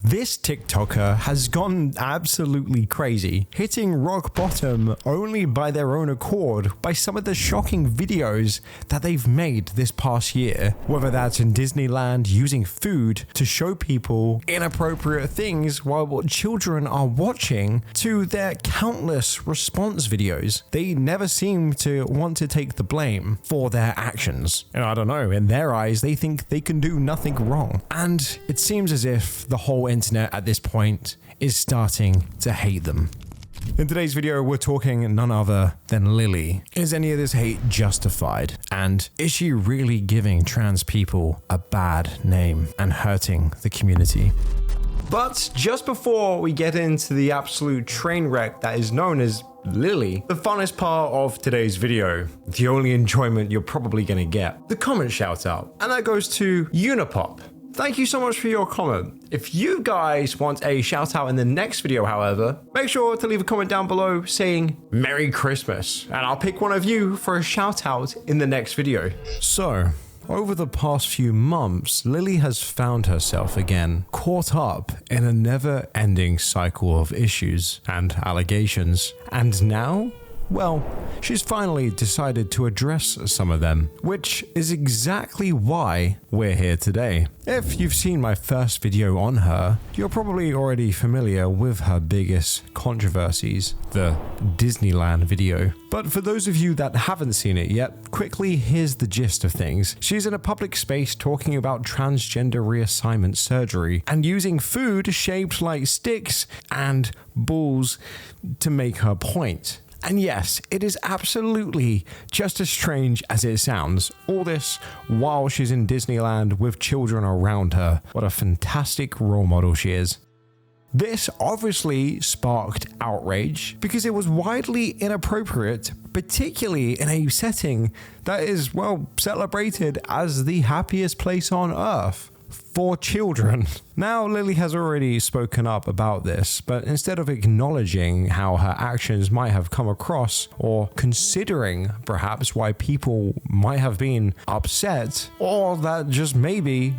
This TikToker has gone absolutely crazy, hitting rock bottom only by their own accord by some of the shocking videos that they've made this past year, whether that's in Disneyland using food to show people inappropriate things while children are watching, to their countless response videos. They never seem to want to take the blame for their actions. And I don't know, in their eyes, they think they can do nothing wrong. And it seems as if the whole internet at this point is starting to hate them. In today's video, we're talking none other than Lilly. Is any of this hate justified? And is she really giving trans people a bad name and hurting the community? But just before we get into the absolute train wreck that is known as Lilly, the funnest part of today's video, the only enjoyment you're probably going to get, the comment shout out. And that goes to Unipop. Thank you so much for your comment. If you guys want a shout out in the next video, however, make sure to leave a comment down below saying Merry Christmas, and I'll pick one of you for a shout out in the next video. So, over the past few months, Lilly has found herself again caught up in a never-ending cycle of issues and allegations. And now, well, she's finally decided to address some of them, which is exactly why we're here today. If you've seen my first video on her, you're probably already familiar with her biggest controversies, the Disneyland video. But for those of you that haven't seen it yet, quickly, here's the gist of things. She's in a public space talking about transgender reassignment surgery and using food shaped like sticks and balls to make her point. And yes, it is absolutely just as strange as it sounds. All this while she's in Disneyland with children around her. What a fantastic role model she is. This obviously sparked outrage because it was widely inappropriate, particularly in a setting that is, well, celebrated as the happiest place on earth for children. Now, Lilly has already spoken up about this, but instead of acknowledging how her actions might have come across or considering perhaps why people might have been upset, or that just maybe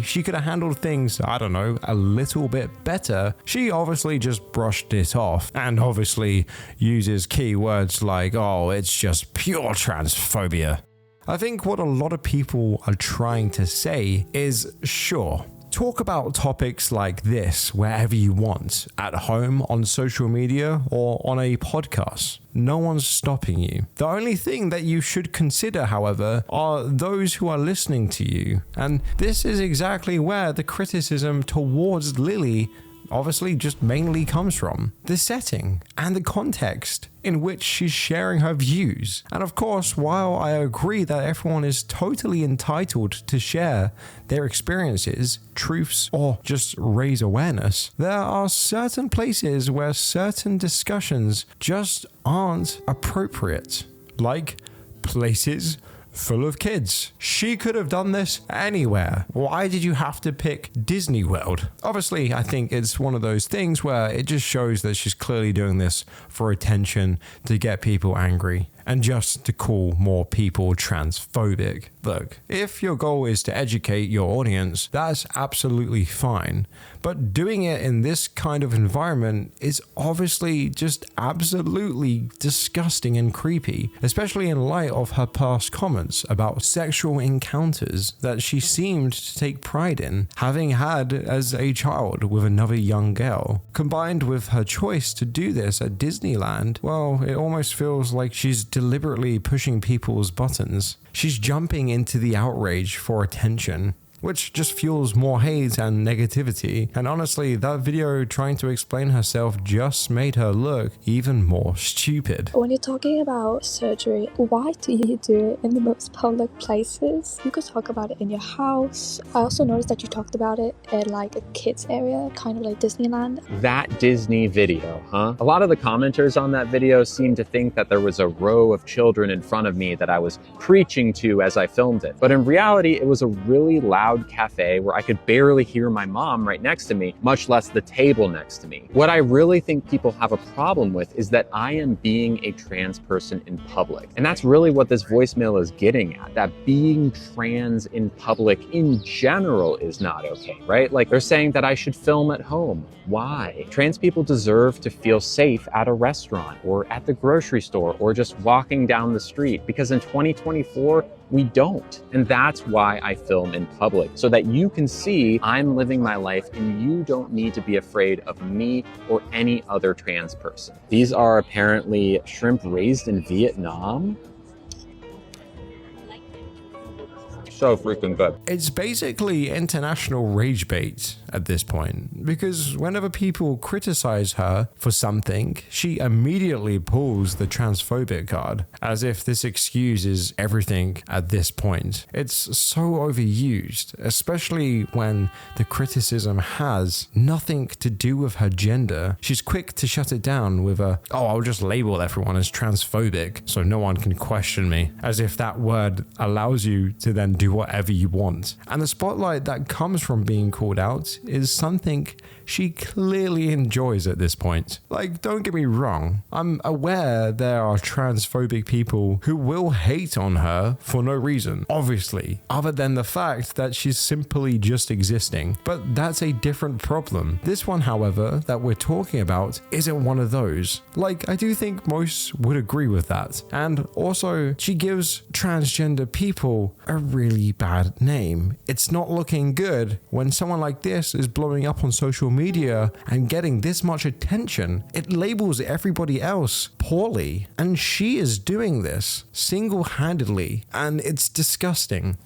she could have handled things, I don't know, a little bit better, she obviously just brushed it off and obviously uses keywords like, oh, it's just pure transphobia. I think what a lot of people are trying to say is, sure, talk about topics like this wherever you want, at home, on social media, or on a podcast. No one's stopping you. The only thing that you should consider, however, are those who are listening to you. And this is exactly where the criticism towards Lilly obviously just mainly comes from. The setting and the context in which she's sharing her views. And of course, while I agree that everyone is totally entitled to share their experiences, truths, or just raise awareness, there are certain places where certain discussions just aren't appropriate. Like places full of kids. She could have done this anywhere. Why did you have to pick Disney World? Obviously, I think it's one of those things where it just shows that she's clearly doing this for attention, to get people angry, and just to call more people transphobic. Look, if your goal is to educate your audience, that's absolutely fine. But doing it in this kind of environment is obviously just absolutely disgusting and creepy, especially in light of her past comments about sexual encounters that she seemed to take pride in having had as a child with another young girl. Combined with her choice to do this at Disneyland, well, it almost feels like she's deliberately pushing people's buttons. She's jumping into the outrage for attention, which just fuels more hate and negativity. And honestly, that video trying to explain herself just made her look even more stupid. When you're talking about surgery, why do you do it in the most public places? You could talk about it in your house. I also noticed that you talked about it in like a kids area, kind of like Disneyland. That Disney video, huh? A lot of the commenters on that video seemed to think that there was a row of children in front of me that I was preaching to as I filmed it. But in reality, it was a really loud loud cafe where I could barely hear my mom right next to me, much less the table next to me. What I really think people have a problem with is that I am being a trans person in public. And that's really what this voicemail is getting at, that being trans in public in general is not okay, right? Like they're saying that I should film at home. Why? Trans people deserve to feel safe at a restaurant or at the grocery store or just walking down the street, because in 2024, we don't. And that's why I film in public, so that you can see I'm living my life and you don't need to be afraid of me or any other trans person. These are apparently shrimp raised in Vietnam. So freaking good. It's basically international rage bait at this point, because whenever people criticize her for something, she immediately pulls the transphobic card, as if this excuses everything at this point. It's so overused, especially when the criticism has nothing to do with her gender. She's quick to shut it down with a, oh, I'll just label everyone as transphobic so no one can question me, as if that word allows you to then do whatever you want. And the spotlight that comes from being called out is something she clearly enjoys at this point. Like, don't get me wrong, I'm aware there are transphobic people who will hate on her for no reason, obviously, other than the fact that she's simply just existing. But that's a different problem. This one, however, that we're talking about isn't one of those. Like, I do think most would agree with that. And also, she gives transgender people a really bad name. It's not looking good when someone like this is blowing up on social media and getting this much attention. It labels everybody else poorly, and she is doing this single-handedly, and it's disgusting.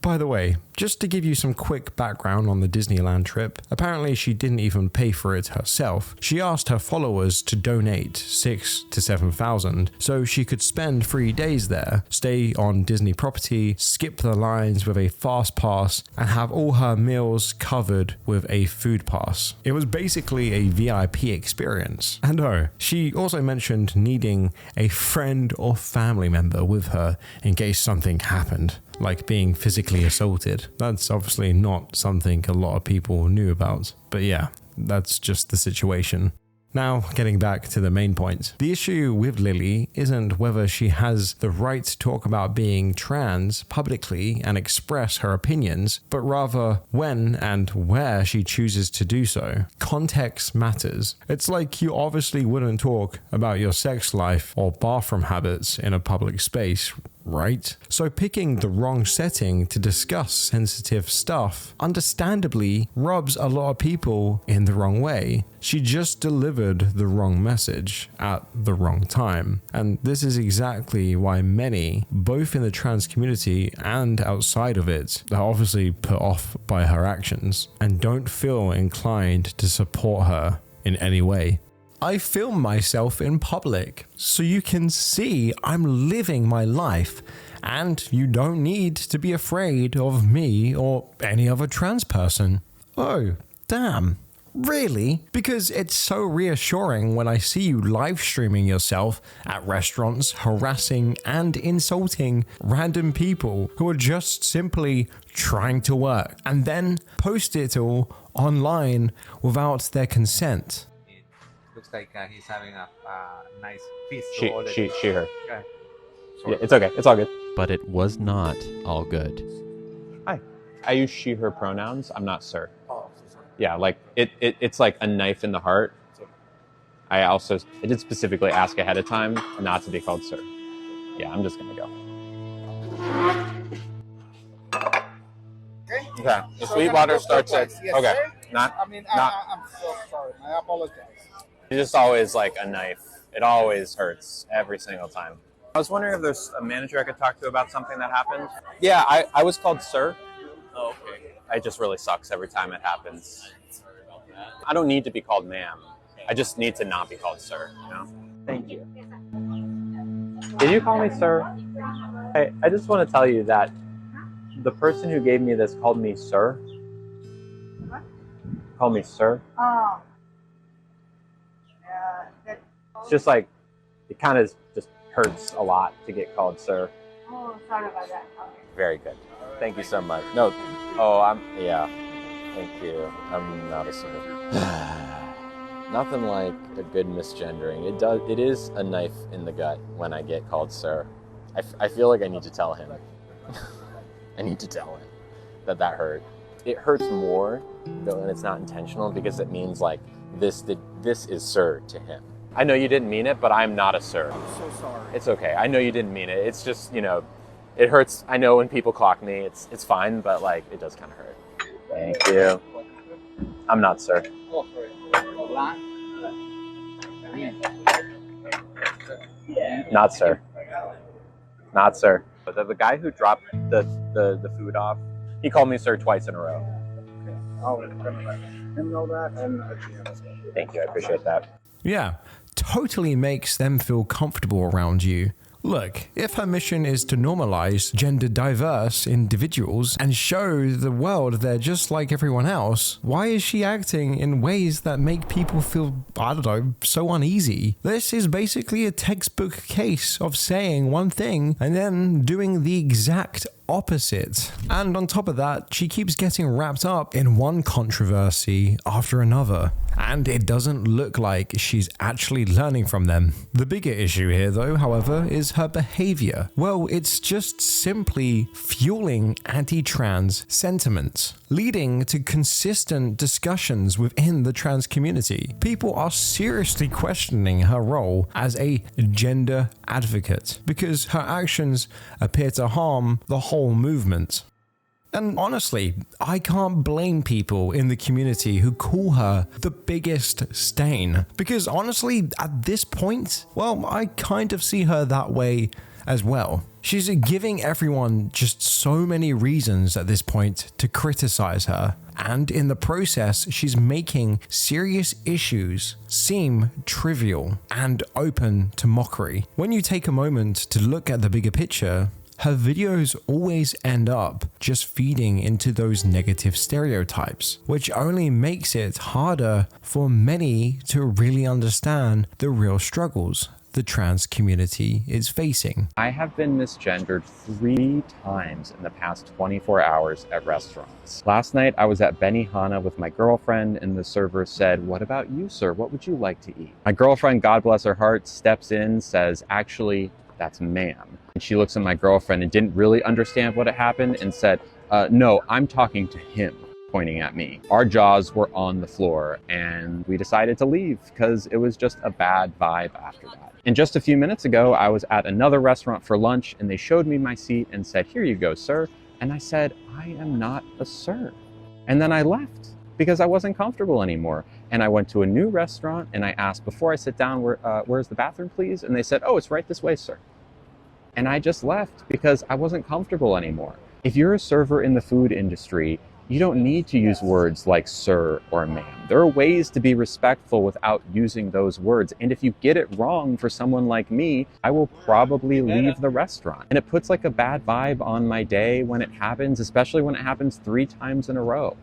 By the way, just to give you some quick background on the Disneyland trip, apparently she didn't even pay for it herself. She asked her followers to donate 6,000 to 7,000 so she could spend 3 days there, stay on Disney property, skip the lines with a fast pass, and have all her meals covered with a food pass. It was basically a VIP experience. And oh, she also mentioned needing a friend or family member with her in case something happened, like being physically assaulted. That's obviously not something a lot of people knew about, but yeah, that's just the situation. Now, getting back to the main point. The issue with Lilly isn't whether she has the right to talk about being trans publicly and express her opinions, but rather when and where she chooses to do so. Context matters. It's like you obviously wouldn't talk about your sex life or bathroom habits in a public space, right? So picking the wrong setting to discuss sensitive stuff understandably rubs a lot of people in the wrong way. She just delivered the wrong message at the wrong time. And this is exactly why many, both in the trans community and outside of it, are obviously put off by her actions and don't feel inclined to support her in any way. I film myself in public so you can see I'm living my life, and you don't need to be afraid of me or any other trans person. Oh, damn. Really? Because it's so reassuring when I see you live streaming yourself at restaurants, harassing and insulting random people who are just simply trying to work, and then post it all online without their consent. Looks like he's having a nice feast. She, her. Okay. Yeah, it's okay. It's all good. But it was not all good. Hi. I use she, her pronouns. I'm not sir. Oh, sorry. Yeah, like it's like a knife in the heart. I did specifically ask ahead of time not to be called sir. Yeah, I'm just gonna go. Okay. The Sweetwater starts at okay. Sir? Not. I'm so sorry. I apologize. It's just always like a knife. It always hurts every single time. I was wondering if there's a manager I could talk to about something that happened. Yeah, I was called sir. Oh, okay. It just really sucks every time it happens. Sorry about that. I don't need to be called ma'am. I just need to not be called sir, you know? Thank you. Did you call me sir? I just want to tell you that the person who gave me this called me sir. What? Called me sir. Oh. It's just like, it kind of just hurts a lot to get called sir. Oh, sorry about that. Very good. Thank you so much. No, yeah. Thank you. I'm not a sir. Nothing like a good misgendering. It is a knife in the gut when I get called sir. I feel like I need to tell him. I need to tell him that hurt. It hurts more though, and it's not intentional because it means like this is sir to him. I know you didn't mean it, but I'm not a sir. I'm so sorry. It's okay. I know you didn't mean it. It's just, it hurts. I know when people clock me, it's fine, but like it does kind of hurt. Thank you. I'm not sir. Not sir. Not sir. But the guy who dropped the food off, he called me sir twice in a row. I'll let him know that, and Thank you. I appreciate that. Yeah, totally makes them feel comfortable around you. Look, if her mission is to normalize gender diverse individuals and show the world they're just like everyone else, why is she acting in ways that make people feel, I don't know, so uneasy? This is basically a textbook case of saying one thing and then doing the exact opposite. And on top of that, she keeps getting wrapped up in one controversy after another, and it doesn't look like she's actually learning from them. The bigger issue here though, however, is her behavior. Well, it's just simply fueling anti-trans sentiments, leading to consistent discussions within the trans community. People are seriously questioning her role as a gender advocate because her actions appear to harm the whole movement. And honestly, I can't blame people in the community who call her the biggest stain, because honestly, at this point, well, I kind of see her that way as well. She's giving everyone just so many reasons at this point to criticize her, and in the process, she's making serious issues seem trivial and open to mockery. When you take a moment to look at the bigger picture, her videos always end up just feeding into those negative stereotypes, which only makes it harder for many to really understand the real struggles the trans community is facing. I have been misgendered 3 times in the past 24 hours at restaurants. Last night I was at Benihana with my girlfriend and the server said, "What about you, sir? What would you like to eat?" My girlfriend, God bless her heart, steps in, says, "Actually, that's ma'am." And she looks at my girlfriend and didn't really understand what had happened and said, "No, I'm talking to him," pointing at me. Our jaws were on the floor and we decided to leave because it was just a bad vibe after that. And just a few minutes ago, I was at another restaurant for lunch and they showed me my seat and said, "Here you go, sir." And I said, "I am not a sir." And then I left because I wasn't comfortable anymore. And I went to a new restaurant and I asked, before I sit down, where's the bathroom, please? And they said, "Oh, it's right this way, sir." And I just left because I wasn't comfortable anymore. If you're a server in the food industry, you don't need to use words like sir or ma'am. There are ways to be respectful without using those words. And if you get it wrong for someone like me, I will probably leave the restaurant. And it puts like a bad vibe on my day when it happens, especially when it happens 3 times in a row.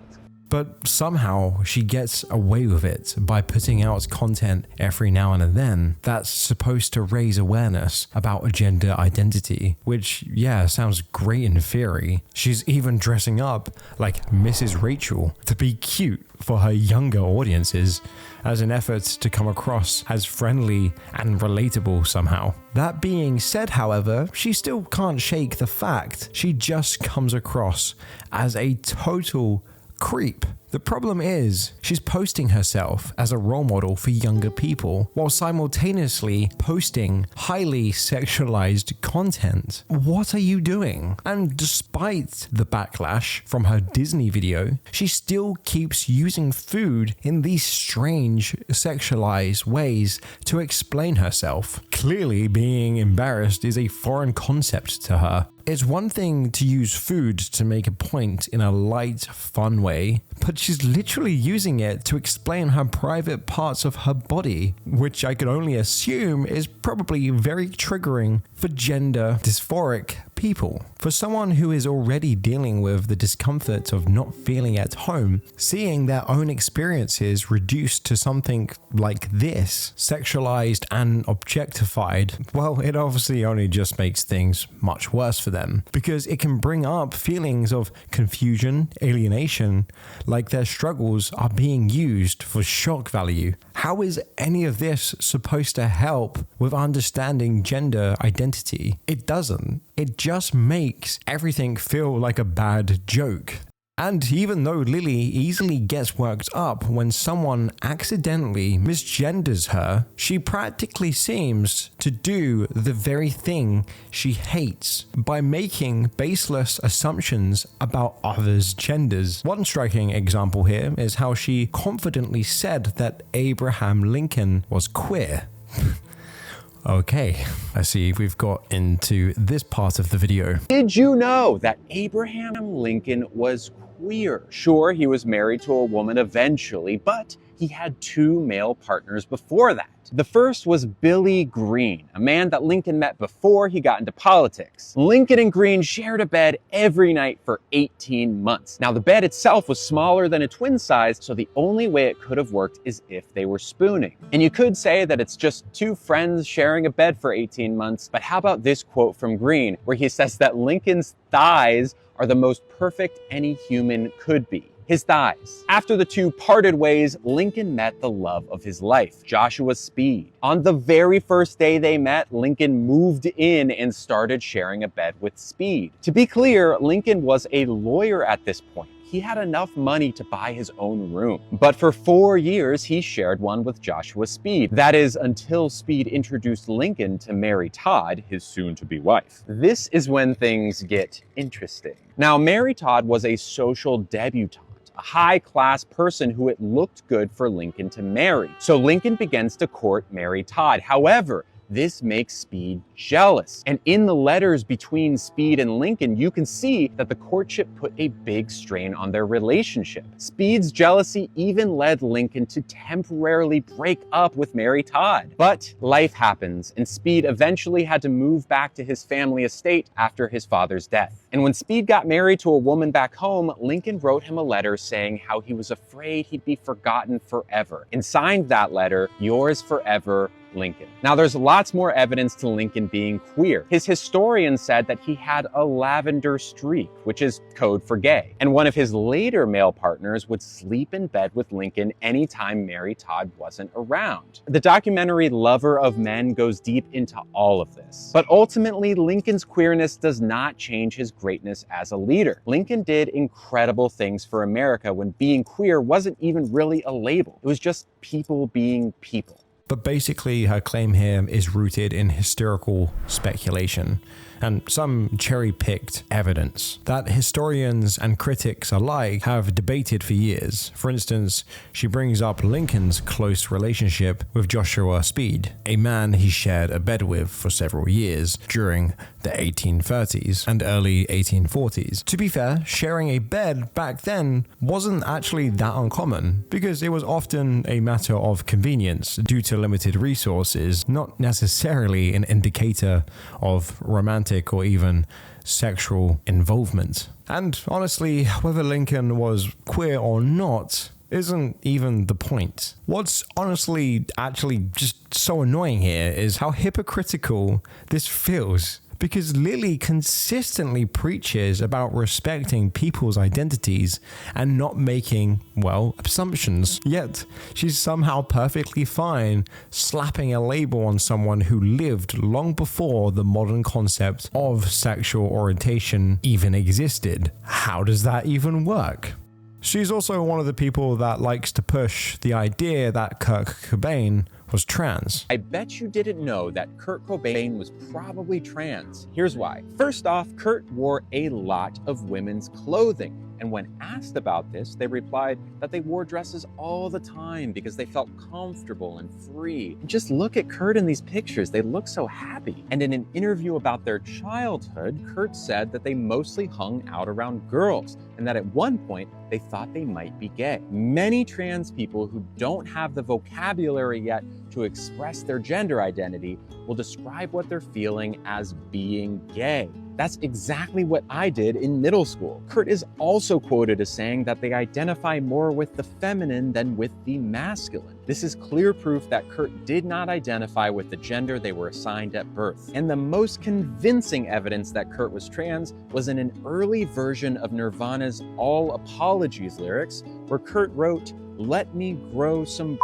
But somehow she gets away with it by putting out content every now and then that's supposed to raise awareness about a gender identity, which, yeah, sounds great in theory. She's even dressing up like Mrs. Rachel to be cute for her younger audiences as an effort to come across as friendly and relatable somehow. That being said, however, she still can't shake the fact she just comes across as a total creep. The problem is, she's posting herself as a role model for younger people while simultaneously posting highly sexualized content. What are you doing? And despite the backlash from her Disney video, she still keeps using food in these strange sexualized ways to explain herself. Clearly, being embarrassed is a foreign concept to her. It's one thing to use food to make a point in a light, fun way, but she's literally using it to explain her private parts of her body, which I could only assume is probably very triggering for gender dysphoric people. For someone who is already dealing with the discomfort of not feeling at home, seeing their own experiences reduced to something like this, sexualized and objectified, well, it obviously only just makes things much worse for them, because it can bring up feelings of confusion, alienation, like their struggles are being used for shock value. How is any of this supposed to help with understanding gender identity? It doesn't. It just makes everything feel like a bad joke. And even though Lilly easily gets worked up when someone accidentally misgenders her, she practically seems to do the very thing she hates by making baseless assumptions about others' genders. One striking example here is how she confidently said that Abraham Lincoln was queer. Okay, I see we've got into this part of the video. Did you know that Abraham Lincoln was queer? Sure, he was married to a woman eventually, but he had two male partners before that. The first was Billy Green, a man that Lincoln met before he got into politics. Lincoln and Green shared a bed every night for 18 months. Now, the bed itself was smaller than a twin size, so the only way it could have worked is if they were spooning. And you could say that it's just two friends sharing a bed for 18 months, but how about this quote from Green, where he says that Lincoln's thighs are the most perfect any human could be. His thighs. After the two parted ways, Lincoln met the love of his life, Joshua Speed. On the very first day they met, Lincoln moved in and started sharing a bed with Speed. To be clear, Lincoln was a lawyer at this point. He had enough money to buy his own room. But for 4 years, he shared one with Joshua Speed. That is, until Speed introduced Lincoln to Mary Todd, his soon-to-be wife. This is when things get interesting. Now, Mary Todd was a social debutante, a high-class person who it looked good for Lincoln to marry. So Lincoln begins to court Mary Todd. However, this makes Speed jealous. And in the letters between Speed and Lincoln, you can see that the courtship put a big strain on their relationship. Speed's jealousy even led Lincoln to temporarily break up with Mary Todd. But life happens, and Speed eventually had to move back to his family estate after his father's death. And when Speed got married to a woman back home, Lincoln wrote him a letter saying how he was afraid he'd be forgotten forever, and signed that letter, "Yours forever, Lincoln." Now, there's lots more evidence to Lincoln being queer. His historian said that he had a lavender streak, which is code for gay. And one of his later male partners would sleep in bed with Lincoln anytime Mary Todd wasn't around. The documentary Lover of Men goes deep into all of this. But ultimately, Lincoln's queerness does not change his greatness as a leader. Lincoln did incredible things for America when being queer wasn't even really a label. It was just people being people. But basically, her claim here is rooted in hysterical speculation and some cherry-picked evidence that historians and critics alike have debated for years. For instance, she brings up Lincoln's close relationship with Joshua Speed, a man he shared a bed with for several years during the 1830s and early 1840s. To be fair, sharing a bed back then wasn't actually that uncommon, because it was often a matter of convenience due to limited resources, not necessarily an indicator of romantic or even sexual involvement. And honestly, whether Lincoln was queer or not isn't even the point. What's honestly actually just so annoying here is how hypocritical this feels. Because Lilly consistently preaches about respecting people's identities and not making, well, assumptions. Yet, she's somehow perfectly fine slapping a label on someone who lived long before the modern concept of sexual orientation even existed. How does that even work? She's also one of the people that likes to push the idea that Kurt Cobain was trans. I bet you didn't know that Kurt Cobain was probably trans. Here's why. First off, Kurt wore a lot of women's clothing. And when asked about this, they replied that they wore dresses all the time because they felt comfortable and free. And just look at Kurt in these pictures. They look so happy. And in an interview about their childhood, Kurt said that they mostly hung out around girls and that at one point they thought they might be gay. Many trans people who don't have the vocabulary yet to express their gender identity will describe what they're feeling as being gay. That's exactly what I did in middle school. Kurt is also quoted as saying that they identify more with the feminine than with the masculine. This is clear proof that Kurt did not identify with the gender they were assigned at birth. And the most convincing evidence that Kurt was trans was in an early version of Nirvana's All Apologies lyrics, where Kurt wrote, "Let me grow some."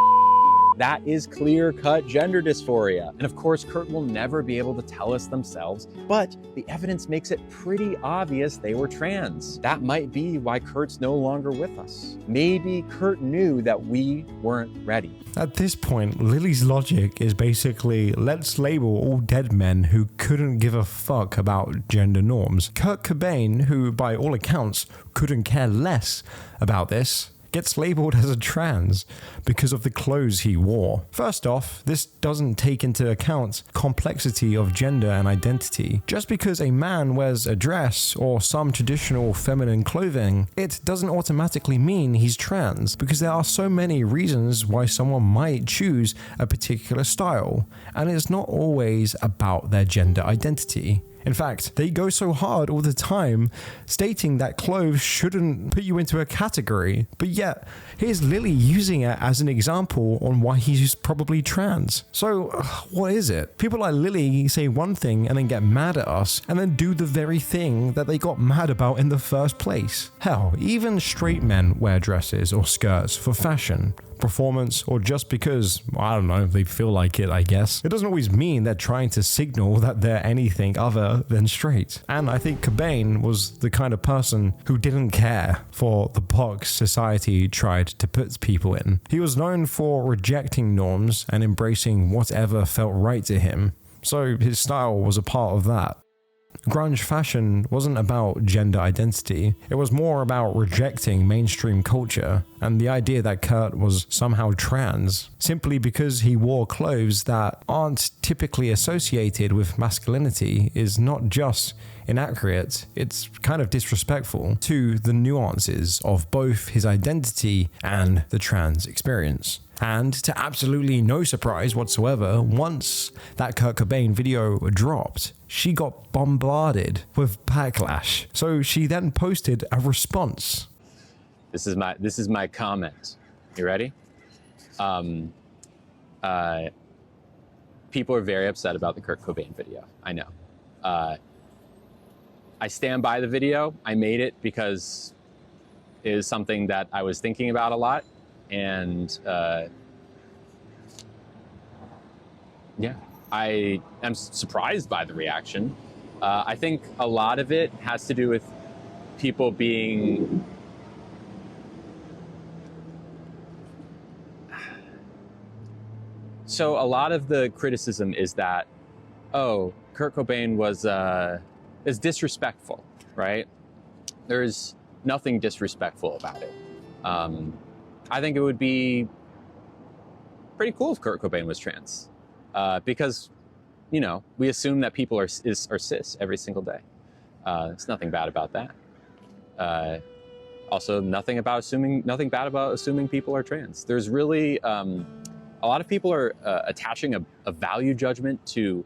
That is clear-cut gender dysphoria. And of course, Kurt will never be able to tell us themselves, but the evidence makes it pretty obvious they were trans. That might be why Kurt's no longer with us. Maybe Kurt knew that we weren't ready. At this point, Lilly's logic is basically, let's label all dead men who couldn't give a fuck about gender norms. Kurt Cobain, who by all accounts couldn't care less about this, gets labeled as a trans because of the clothes he wore. First off, this doesn't take into account complexity of gender and identity. Just because a man wears a dress or some traditional feminine clothing, it doesn't automatically mean he's trans, because there are so many reasons why someone might choose a particular style, and it's not always about their gender identity. In fact, they go so hard all the time stating that clothes shouldn't put you into a category, but yet here's Lilly using it as an example on why he's probably trans. So what is it? People like Lilly say one thing and then get mad at us and then do the very thing that they got mad about in the first place. Hell, even straight men wear dresses or skirts for fashion, performance, or just because, I don't know, they feel like it, I guess. It doesn't always mean they're trying to signal that they're anything other than straight. And I think Cobain was the kind of person who didn't care for the box society tried to put people in. He was known for rejecting norms and embracing whatever felt right to him, so his style was a part of that. Grunge fashion wasn't about gender identity, it was more about rejecting mainstream culture and the idea that Kurt was somehow trans simply because he wore clothes that aren't typically associated with masculinity is not just inaccurate, it's kind of disrespectful to the nuances of both his identity and the trans experience. And to absolutely no surprise whatsoever, once that Kurt Cobain video dropped, she got bombarded with backlash. So she then posted a response. This is my comment. You ready? People are very upset about the Kurt Cobain video. I know. I stand by the video. I made it because it is something that I was thinking about a lot. And yeah, I am surprised by the reaction. I think a lot of it has to do with people being so a lot of the criticism is that, oh, Kurt Cobain is disrespectful, right? There's nothing disrespectful about it. I think it would be pretty cool if Kurt Cobain was trans, because, you know, we assume that people are cis every single day. There's nothing bad about that. Also, nothing bad about assuming people are trans. There's really a lot of people are attaching a value judgment to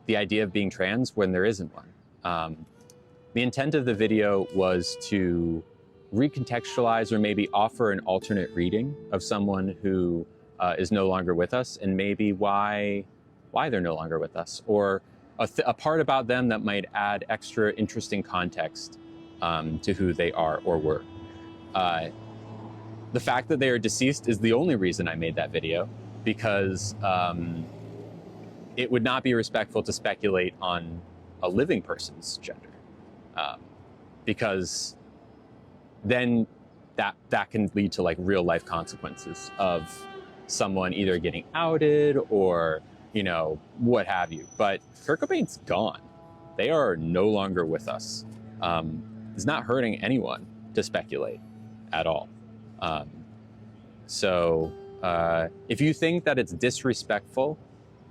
the idea of being trans when there isn't one. The intent of the video was to recontextualize or maybe offer an alternate reading of someone who is no longer with us, and maybe why they're no longer with us, or a part about them that might add extra interesting context to who they are or were. The fact that they are deceased is the only reason I made that video, because it would not be respectful to speculate on a living person's gender, because then that can lead to like real life consequences of someone either getting outed or, you know, what have you. But Kurt Cobain's gone. They are no longer with us. It's not hurting anyone to speculate at all. So if you think that it's disrespectful,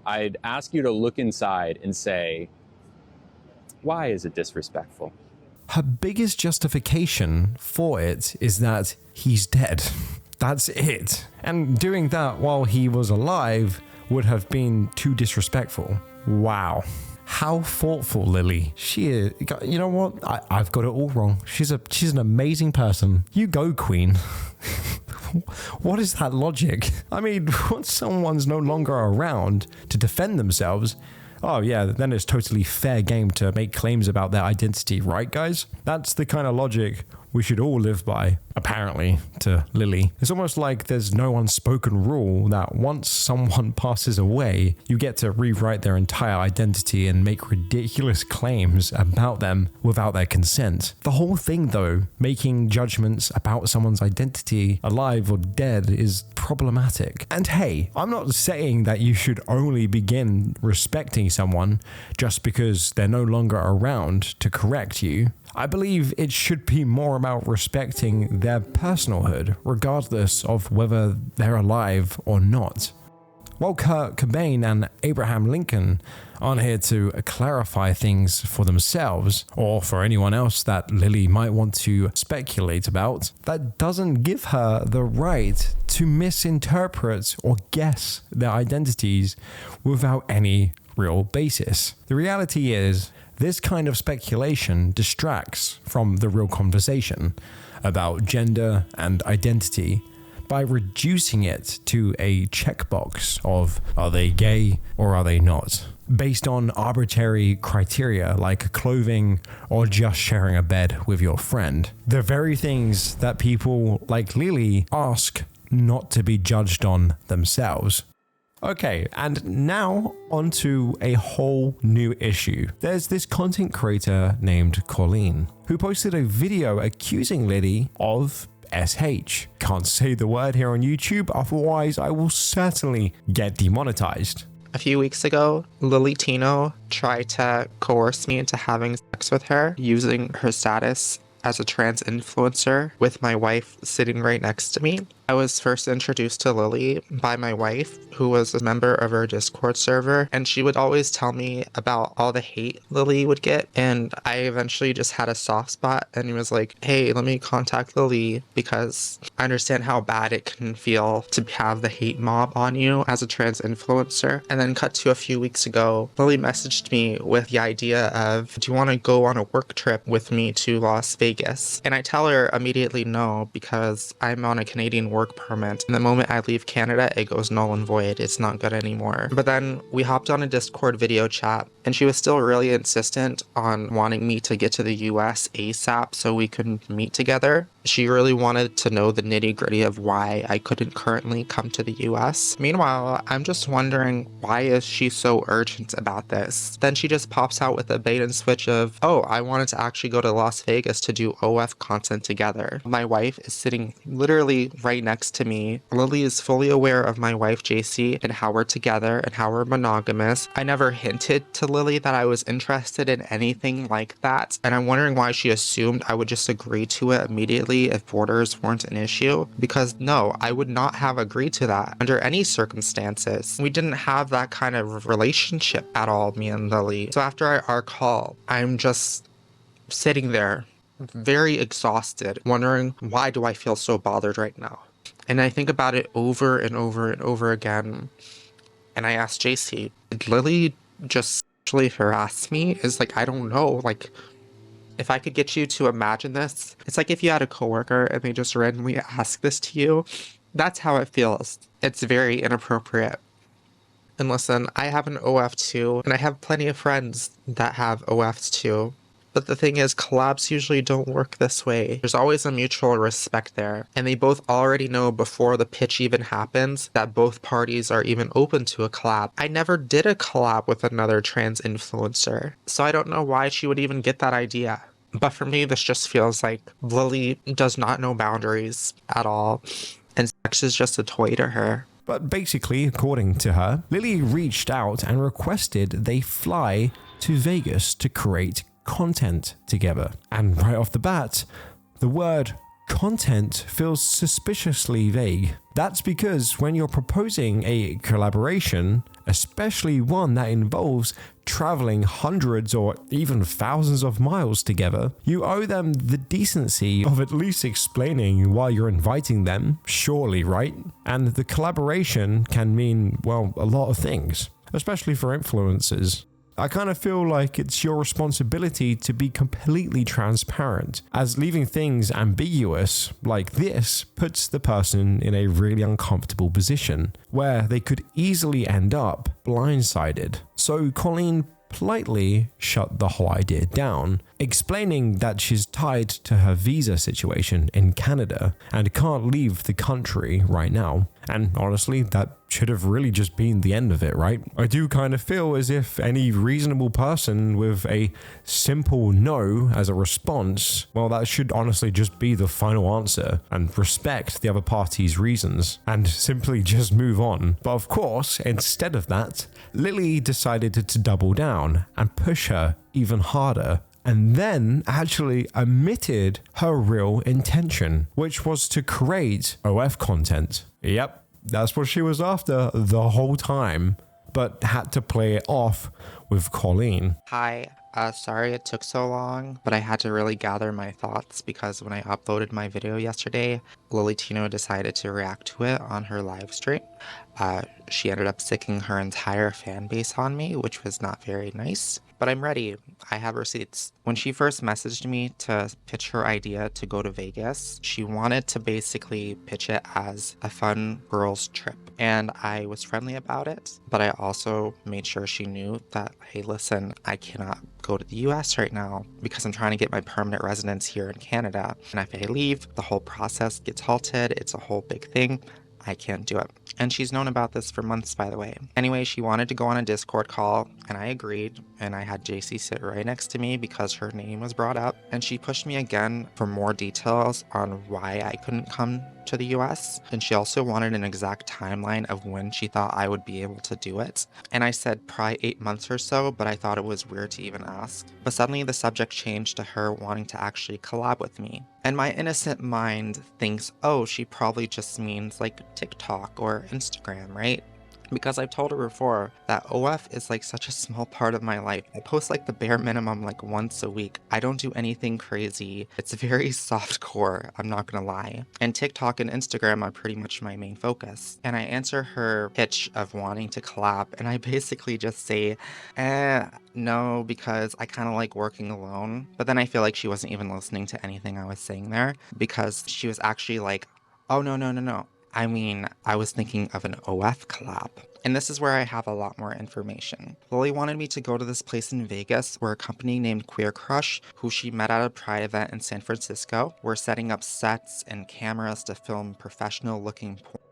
I'd ask you to look inside and say, why is it disrespectful? Her biggest justification for it is that he's dead. That's it. And doing that while he was alive would have been too disrespectful. Wow. How thoughtful, Lilly. She is. You know what? I've got it all wrong. She's an amazing person. You go, Queen. What is that logic? I mean, once someone's no longer around to defend themselves, oh yeah, then it's totally fair game to make claims about their identity, right, guys? That's the kind of logic we should all live by, apparently, to Lilly. It's almost like there's no unspoken rule that once someone passes away, you get to rewrite their entire identity and make ridiculous claims about them without their consent. The whole thing, though, making judgments about someone's identity, alive or dead, is problematic. And hey, I'm not saying that you should only begin respecting someone just because they're no longer around to correct you. I believe it should be more about respecting their personalhood, regardless of whether they're alive or not. While Kurt Cobain and Abraham Lincoln aren't here to clarify things for themselves, or for anyone else that Lilly might want to speculate about, that doesn't give her the right to misinterpret or guess their identities without any real basis. The reality is, this kind of speculation distracts from the real conversation about gender and identity by reducing it to a checkbox of are they gay or are they not, based on arbitrary criteria like clothing or just sharing a bed with your friend. The very things that people like Lilly ask not to be judged on themselves. Okay, and now onto a whole new issue. There's this content creator named Colleen who posted a video accusing Lilly of SH. Can't say the word here on YouTube, otherwise I will certainly get demonetized. A few weeks ago, Lilly Tino tried to coerce me into having sex with her using her status as a trans influencer with my wife sitting right next to me. I was first introduced to Lilly by my wife, who was a member of our Discord server, and she would always tell me about all the hate Lilly would get, and I eventually just had a soft spot and was like, hey, let me contact Lilly because I understand how bad it can feel to have the hate mob on you as a trans influencer. And then cut to a few weeks ago, Lilly messaged me with the idea of, do you want to go on a work trip with me to Las Vegas? And I tell her immediately no, because I'm on a Canadian work permit, and the moment I leave Canada, it goes null and void. It's not good anymore. But then we hopped on a Discord video chat, and she was still really insistent on wanting me to get to the US ASAP so we could meet together. She really wanted to know the nitty-gritty of why I couldn't currently come to the US. Meanwhile, I'm just wondering, why is she so urgent about this? Then she just pops out with a bait and switch of, oh, I wanted to actually go to Las Vegas to do OF content together. My wife is sitting literally right next to me. Lilly is fully aware of my wife JC and how we're together and how we're monogamous. I never hinted to Lilly that I was interested in anything like that, and I'm wondering why she assumed I would just agree to it immediately if borders weren't an issue, because no, I would not have agreed to that under any circumstances. We didn't have that kind of relationship at all, me and Lilly. So after our call, I'm just sitting there very exhausted, wondering, why do I feel so bothered right now? And I think about it over and over and over again. And I asked JC, did Lilly just sexually harass me? Is like, I don't know, like, if I could get you to imagine this, it's like if you had a coworker and they just randomly ask this to you, that's how it feels. It's very inappropriate. And listen, I have an OF too, and I have plenty of friends that have OFs too. But the thing is, collabs usually don't work this way. There's always a mutual respect there, and they both already know before the pitch even happens that both parties are even open to a collab. I never did a collab with another trans influencer, so I don't know why she would even get that idea. But for me, this just feels like Lilly does not know boundaries at all, and sex is just a toy to her. But basically, according to her, Lilly reached out and requested they fly to Vegas to create content together. And right off the bat, the word content feels suspiciously vague. That's because when you're proposing a collaboration, especially one that involves traveling hundreds or even thousands of miles together, you owe them the decency of at least explaining why you're inviting them, surely, right? And the collaboration can mean, well, a lot of things, especially for influencers. I kind of feel like it's your responsibility to be completely transparent, as leaving things ambiguous like this puts the person in a really uncomfortable position where they could easily end up blindsided. So Colleen politely shut the whole idea down, explaining that she's tied to her visa situation in Canada and can't leave the country right now. And honestly, that should have really just been the end of it, right? I do kind of feel as if any reasonable person with a simple no as a response, well, that should honestly just be the final answer and respect the other party's reasons and simply just move on. But of course, instead of that, Lilly decided to double down and push her even harder, and then actually admitted her real intention, which was to create OF content. Yep, that's what she was after the whole time, but had to play it off with Colleen. Hi, sorry it took so long, but I had to really gather my thoughts because when I uploaded my video yesterday, Lilly Tino decided to react to it on her live stream. She ended up sicking her entire fan base on me, which was not very nice. But I'm ready. I have receipts. When she first messaged me to pitch her idea to go to Vegas, she wanted to basically pitch it as a fun girls trip. And I was friendly about it, but I also made sure she knew that, hey, listen, I cannot go to the US right now because I'm trying to get my permanent residence here in Canada. And if I leave, the whole process gets halted. It's a whole big thing. I can't do it. And she's known about this for months, by the way. Anyway, she wanted to go on a Discord call, and I agreed, and I had JC sit right next to me because her name was brought up, and she pushed me again for more details on why I couldn't come to the US, and she also wanted an exact timeline of when she thought I would be able to do it. And I said probably 8 months or so, but I thought it was weird to even ask. But suddenly the subject changed to her wanting to actually collab with me. And my innocent mind thinks, oh, she probably just means like TikTok or Instagram, right? Because I've told her before that OF is like such a small part of my life. I post like the bare minimum like once a week. I don't do anything crazy. It's very soft core, I'm not gonna lie. And TikTok and Instagram are pretty much my main focus. And I answer her pitch of wanting to collab, and I basically just say, no, because I kind of like working alone. But then I feel like she wasn't even listening to anything I was saying there, because she was actually like, oh, no. I mean, I was thinking of an OF collab. And this is where I have a lot more information. Lilly wanted me to go to this place in Vegas where a company named Queer Crush, who she met at a Pride event in San Francisco, were setting up sets and cameras to film professional looking porn.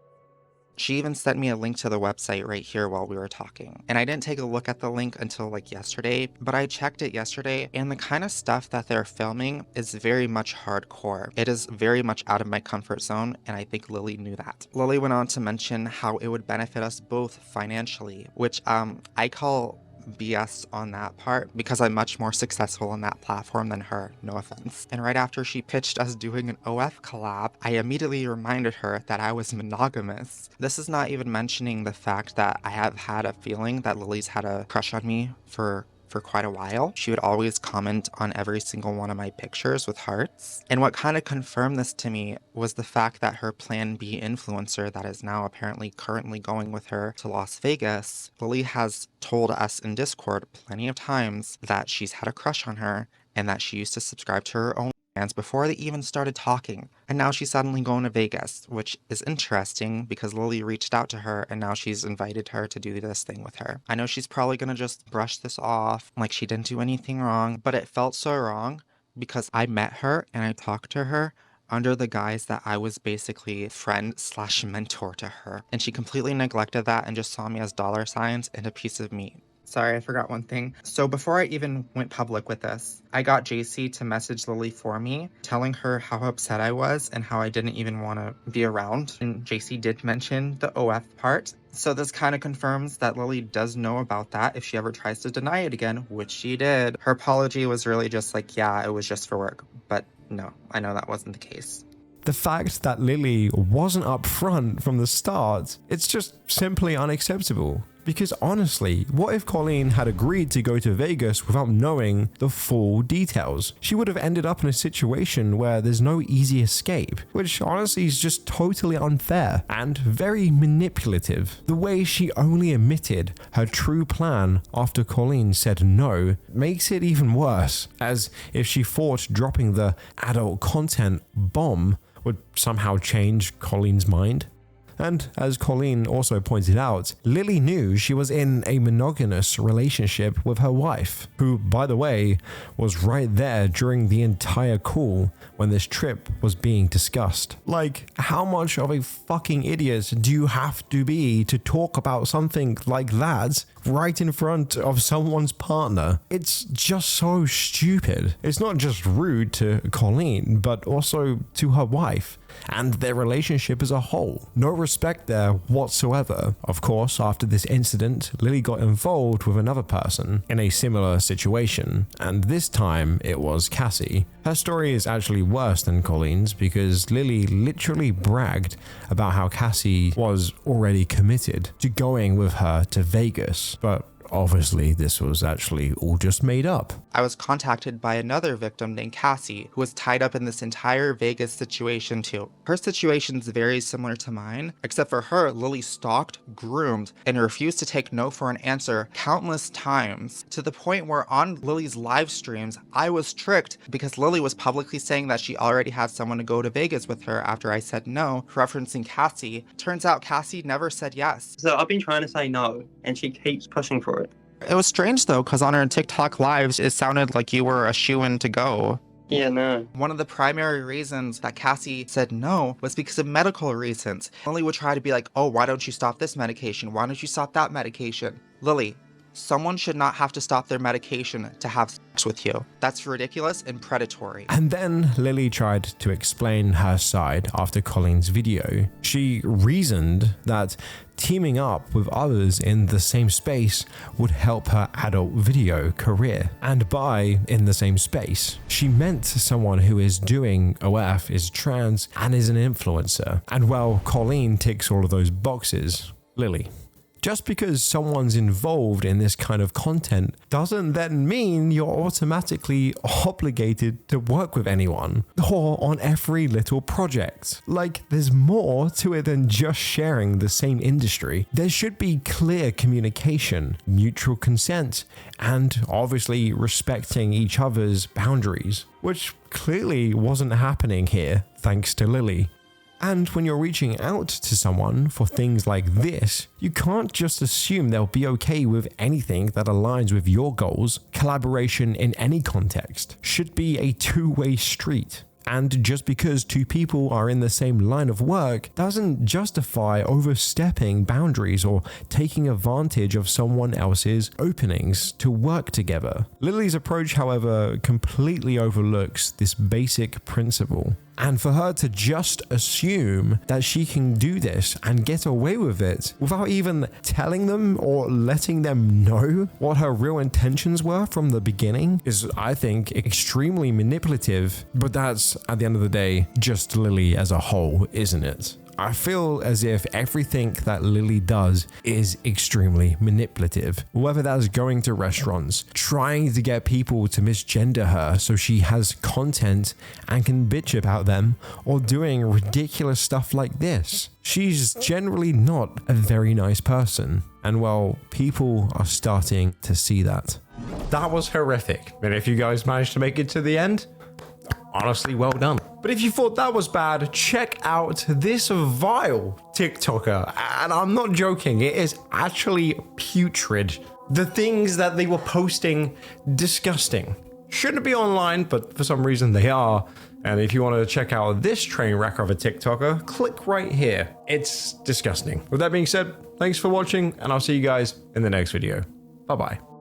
She even sent me a link to the website right here while we were talking. And I didn't take a look at the link until like yesterday, but I checked it yesterday, and the kind of stuff that they're filming is very much hardcore. It is very much out of my comfort zone, and I think Lilly knew that. Lilly went on to mention how it would benefit us both financially, which I call BS on that part because I'm much more successful on that platform than her, no offense. And right after she pitched us doing an OF collab, I immediately reminded her that I was monogamous. This is not even mentioning the fact that I have had a feeling that Lily's had a crush on me for quite a while. She would always comment on every single one of my pictures with hearts. And what kind of confirmed this to me was the fact that her Plan B influencer that is now apparently currently going with her to Las Vegas, Lilly has told us in Discord plenty of times that she's had a crush on her and that she used to subscribe to her own before they even started talking. And now she's suddenly going to Vegas, which is interesting because Lilly reached out to her and now she's invited her to do this thing with her. I know she's probably gonna just brush this off like she didn't do anything wrong, but it felt so wrong because I met her and I talked to her under the guise that I was basically friend/mentor to her. And she completely neglected that and just saw me as dollar signs and a piece of meat. Sorry, I forgot one thing. So before I even went public with this, I got JC to message Lilly for me, telling her how upset I was and how I didn't even want to be around. And JC did mention the OF part. So this kind of confirms that Lilly does know about that if she ever tries to deny it again, which she did. Her apology was really just like, yeah, it was just for work. But no, I know that wasn't the case. The fact that Lilly wasn't upfront from the start, it's just simply unacceptable. Because honestly, what if Colleen had agreed to go to Vegas without knowing the full details? She would have ended up in a situation where there's no easy escape, which honestly is just totally unfair and very manipulative. The way she only admitted her true plan after Colleen said no makes it even worse, as if she thought dropping the adult content bomb would somehow change Colleen's mind. And as Colleen also pointed out, Lilly knew she was in a monogamous relationship with her wife, who, by the way, was right there during the entire call when this trip was being discussed. Like, how much of a fucking idiot do you have to be to talk about something like that right in front of someone's partner? It's just so stupid. It's not just rude to Colleen, but also to her wife and their relationship as a whole. No respect there whatsoever. Of course, after this incident, Lilly got involved with another person in a similar situation, and this time it was Cassie. Her story is actually worse than Colleen's because Lilly literally bragged about how Cassie was already committed to going with her to Vegas, but obviously this was actually all just made up. I was contacted by another victim named Cassie, who was tied up in this entire Vegas situation too. Her situation's very similar to mine, except for her, Lilly stalked, groomed, and refused to take no for an answer countless times, to the point where on Lilly's live streams, I was tricked because Lilly was publicly saying that she already had someone to go to Vegas with her after I said no, referencing Cassie. Turns out Cassie never said yes. So I've been trying to say no, and she keeps pushing for it. It was strange though, because on her TikTok lives, it sounded like you were a shoo-in to go. Yeah, no. One of the primary reasons that Cassie said no was because of medical reasons. Lilly would try to be like, oh, why don't you stop this medication? Why don't you stop that medication? Lilly, someone should not have to stop their medication to have sex with you. That's ridiculous and predatory. And then Lilly tried to explain her side after Colleen's video. She reasoned that teaming up with others in the same space would help her adult video career. And by in the same space, she meant someone who is doing OF, is trans, and is an influencer. And while Colleen ticks all of those boxes, Lilly, just because someone's involved in this kind of content doesn't then mean you're automatically obligated to work with anyone or on every little project. Like, there's more to it than just sharing the same industry. There should be clear communication, mutual consent, and obviously respecting each other's boundaries, which clearly wasn't happening here thanks to Lilly. And when you're reaching out to someone for things like this, you can't just assume they'll be okay with anything that aligns with your goals. Collaboration in any context should be a two-way street. And just because two people are in the same line of work doesn't justify overstepping boundaries or taking advantage of someone else's openings to work together. Lilly's approach, however, completely overlooks this basic principle. And for her to just assume that she can do this and get away with it without even telling them or letting them know what her real intentions were from the beginning is, I think, extremely manipulative. But that's, at the end of the day, just Lilly as a whole, isn't it? I feel as if everything that Lilly does is extremely manipulative. Whether that's going to restaurants, trying to get people to misgender her so she has content and can bitch about them, or doing ridiculous stuff like this. She's generally not a very nice person. And well, people are starting to see that. That was horrific. And if you guys managed to make it to the end, honestly, well done. But if you thought that was bad, check out this vile TikToker. And I'm not joking, it is actually putrid. The things that they were posting, disgusting. Shouldn't be online, but for some reason they are. And if you want to check out this train wreck of a TikToker, click right here. It's disgusting. With that being said, thanks for watching, and I'll see you guys in the next video. Bye-bye.